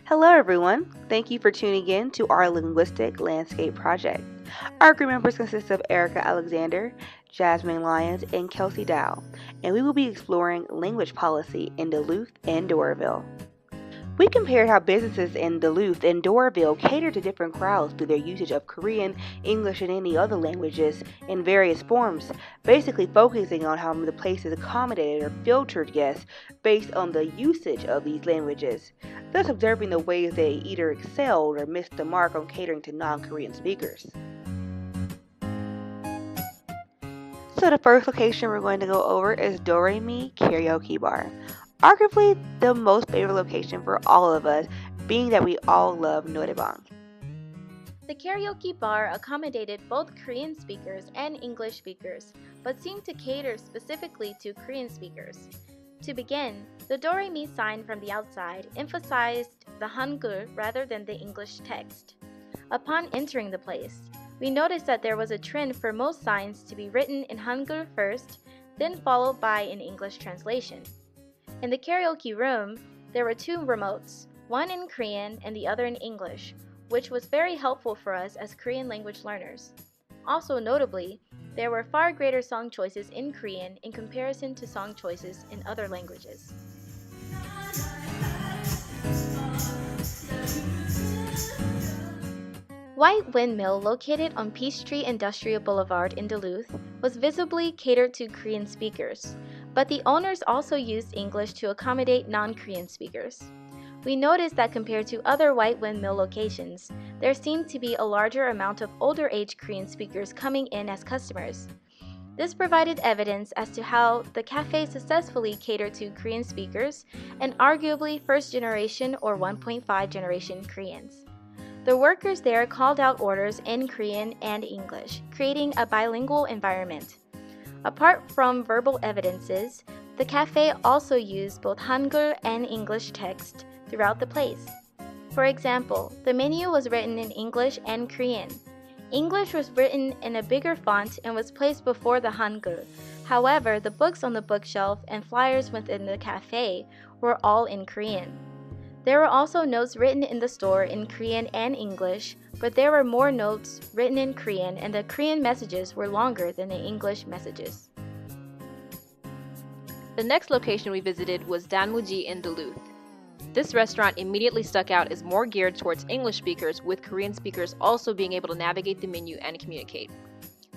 Hello, everyone. Thank you for tuning in to our linguistic landscape project. Our group members consist of Erica Alexander, Jasmine Lyons, and Kelsey Dow, and we will be exploring language policy in Duluth and Doraville. We compared how businesses in Duluth and Doraville cater to different crowds through their usage of Korean, English, and any other languages in various forms, basically focusing on how the places accommodated or filtered guests based on the usage of these languages, thus observing the ways they either excelled or missed the mark on catering to non-Korean speakers. So the first location we're going to go over is Doraville Karaoke Bar. Arguably the most favorite location for all of us, being that we all love noraebang. The karaoke bar accommodated both Korean speakers and English speakers, but seemed to cater specifically to Korean speakers. To begin, the Doraville sign from the outside emphasized the Hangul rather than the English text. Upon entering the place, we noticed that there was a trend for most signs to be written in Hangul first, then followed by an English translation. In the karaoke room, there were two remotes, one in Korean and the other in English, which was very helpful for us as Korean language learners. Also notably, there were far greater song choices in Korean in comparison to song choices in other languages. White Windmill, located on Peachtree Industrial Boulevard in Duluth, was visibly catered to Korean speakers, but the owners also used English to accommodate non-Korean speakers. We noticed that compared to other White Windmill locations, there seemed to be a larger amount of older-age Korean speakers coming in as customers. This provided evidence as to how the cafe successfully catered to Korean speakers and arguably first-generation or 1.5 generation Koreans. The workers there called out orders in Korean and English, creating a bilingual environment. Apart from verbal evidences, the cafe also used both Hangul and English text throughout the place. For example, the menu was written in English and Korean. English was written in a bigger font and was placed before the Hangul. However, the books on the bookshelf and flyers within the cafe were all in Korean. There were also notes written in the store in Korean and English, but there were more notes written in Korean, and the Korean messages were longer than the English messages. The next location we visited was Danmuji in Duluth. This restaurant immediately stuck out as more geared towards English speakers, with Korean speakers also being able to navigate the menu and communicate.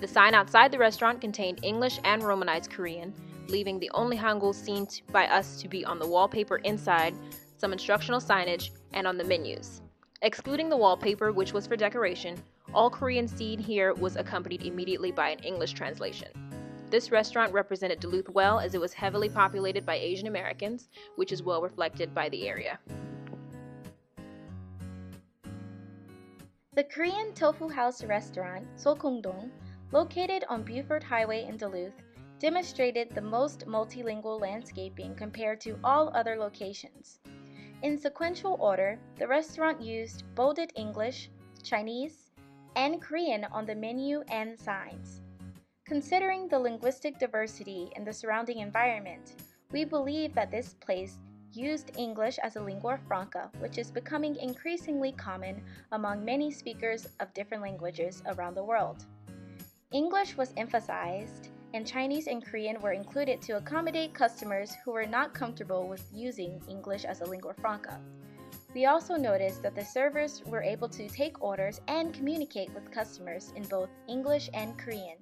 The sign outside the restaurant contained English and Romanized Korean, leaving the only Hangul seen by us to be on the wallpaper inside, some instructional signage, and on the menus. Excluding the wallpaper, which was for decoration, all Korean seen here was accompanied immediately by an English translation. This restaurant represented Duluth well, as it was heavily populated by Asian Americans, which is well reflected by the area. The Korean Tofu House restaurant, Sokongdong, located on Buford Highway in Duluth, demonstrated the most multilingual landscaping compared to all other locations. In sequential order, the restaurant used bolded English, Chinese, and Korean on the menu and signs. Considering the linguistic diversity in the surrounding environment, we believe that this place used English as a lingua franca, which is becoming increasingly common among many speakers of different languages around the world. English was emphasized, and Chinese and Korean were included to accommodate customers who were not comfortable with using English as a lingua franca. We also noticed that the servers were able to take orders and communicate with customers in both English and Korean.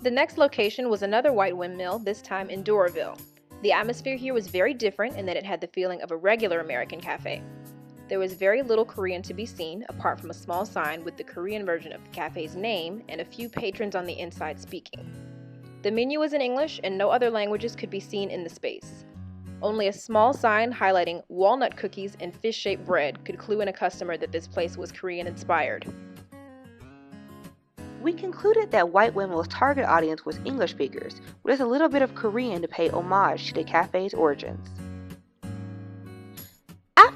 The next location was another White Windmill, this time in Doraville. The atmosphere here was very different in that it had the feeling of a regular American cafe. There was very little Korean to be seen, apart from a small sign with the Korean version of the cafe's name and a few patrons on the inside speaking. The menu was in English, and no other languages could be seen in the space. Only a small sign highlighting walnut cookies and fish-shaped bread could clue in a customer that this place was Korean-inspired. We concluded that White Windmill's target audience was English speakers, with a little bit of Korean to pay homage to the cafe's origins.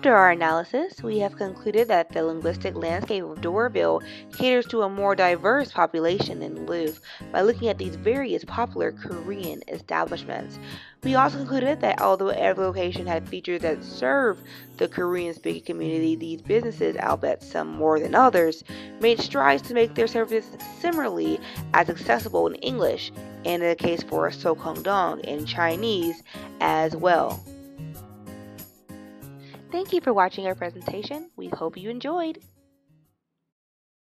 After our analysis, we have concluded that the linguistic landscape of Doraville caters to a more diverse population than Duluth by looking at these various popular Korean establishments. We also concluded that although every location had features that serve the Korean-speaking community, these businesses, albeit some more than others, made strides to make their services similarly as accessible in English, and the case for Sokongdong in Chinese as well. Thank you for watching our presentation. We hope you enjoyed.